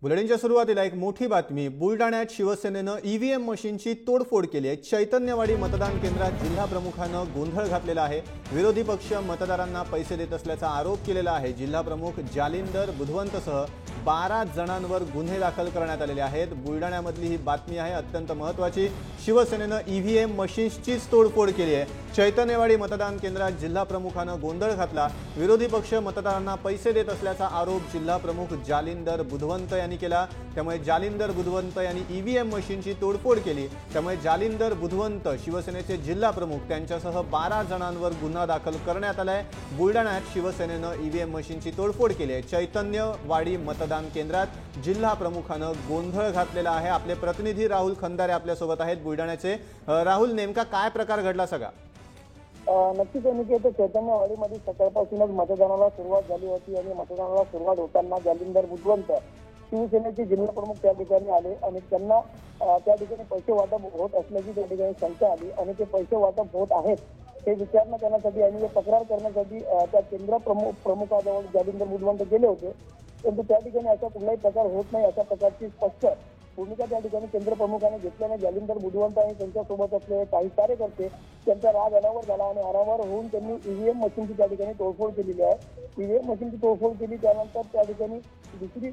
बुलेटिनच्या सुरुवातीला एक मोठी बातमी। बुलडाण्यात शिवसेनेनं ईव्हीएम मशीनची तोडफोड केली आहे। चैतन्यवाडी मतदान केंद्रात जिल्हा प्रमुखानं गोंधळ घातलेला आहे। विरोधी पक्ष मतदारांना पैसे देत असल्याचा आरोप केलेला आहे। जिल्हा प्रमुख जालिंदर बुधवंतसह 12 जणांवर गुन्हे दाखल करण्यात आलेले आहेत। बुलडाण्यामधली ही बातमी आहे अत्यंत महत्त्वाची। शिवसेनेनं ईव्हीएम मशीन्सचीच तोडफोड केली आहे। चैतन्यवाडी मतदान केंद्रात जिल्हा प्रमुखानं गोंधळ घातला। विरोधी पक्ष मतदारांना पैसे देत असल्याचा आरोप जिल्हा प्रमुख जालिंदर बुधवंत यांनी केला। त्यामुळे जालिंदर बुधवंत यांनी ईव्हीएम मशीनची तोडफोड केली। त्यामुळे जालिंदर बुधवंत शिवसेनेचे जिल्हा प्रमुख त्यांच्यासह 12 जणांवर गुन्हा दाखल करण्यात आलाय। बुलडाण्यात शिवसेनेनं ईव्हीएम मशीनची तोडफोड केली आहे। चैतन्यवाडी मतदान केंद्रात जिल्हा प्रमुखानं गोंधळ घातलेला आहे। आपले प्रतिनिधी राहुल खंदारे आपल्या सोबत आहेत बुलडाण्याचे। राहुल, नेमका काय प्रकार घडला सगळा? नक्कीच अनिकेत, चैतन्यवाडीमध्ये सकाळपासूनच मतदानाला सुरुवात झाली होती आणि मतदानाला सुरुवात होताना जालिंदर बुधवंत शिवसेनेचे जिल्हा प्रमुख त्या ठिकाणी आले आणि त्यांना त्या ठिकाणी पैसे वाटप होत असल्याची त्या ठिकाणी शंका आली आणि ते पैसे वाटप होत आहेत हे विचारणा करण्यासाठी आणि तक्रार करण्यासाठी त्या केंद्र प्रमुखाजवळ जालिंदर बुधवंत गेले होते। परंतु त्या ठिकाणी असा कुठलाही प्रकार होत नाही अशा प्रकारची स्पष्ट भूमिका त्या ठिकाणी केंद्र प्रमुखाने घेतल्याने जालिंदर बुधवंत आणि त्यांच्यासोबत असलेले काही कार्यकर्ते त्यांचा राग अनावर झाला आणि अनावर होऊन त्यांनी ईव्हीएम मशीनची त्या ठिकाणी तोडफोड केलेली आहे। ईव्हीएम मशीनची तोडफोड केली, त्यानंतर त्या ठिकाणी दुसरी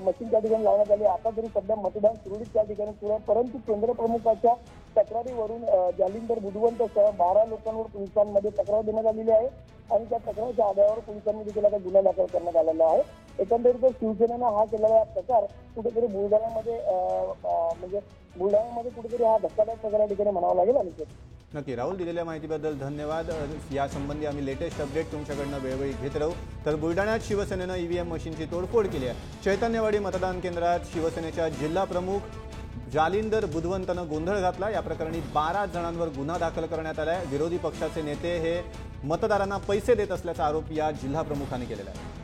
मशीन त्या ठिकाणी लावण्यात आली। आता तरी सध्या मतदान सुरळीत त्या ठिकाणी सुरू आहे, परंतु केंद्र प्रमुखाच्या तक्रारीवरून जालिंदर बुधवंतसह 12 लोकांवर पोलिसांमध्ये तक्रार देण्यात आलेली आहे आणि त्या तक्रारीच्या आधारावर पोलिसांनी देखील आता गुन्हा दाखल करण्यात आलेला आहे। एकंदरीत शिवसेनेनं हा केलेला प्रकार कुठेतरी बुलढाण्यामध्ये कुठेतरी हा धक्कादायक प्रकार या ठिकाणी म्हणावा लागेल। आणि नक्की राहुल, दिलेल्या माहितीबद्दल धन्यवाद। यासंबंधी आम्ही लेटेस्ट अपडेट तुमच्याकडनं वेळोवेळी घेत राहू। तर बुलडाण्यात शिवसेनेनं ईव्हीएम मशीनची तोडफोड केली आहे। चैतन्यवाडी मतदान केंद्रात शिवसेनेच्या जिल्हा प्रमुख जालिंदर बुधवंतनं गोंधळ घातला। या प्रकरणी 12 जणांवर गुन्हा दाखल करण्यात आलाय। विरोधी पक्षाचे नेते हे मतदारांना पैसे देत असल्याचा आरोप या जिल्हा प्रमुखांनी केलेला आहे।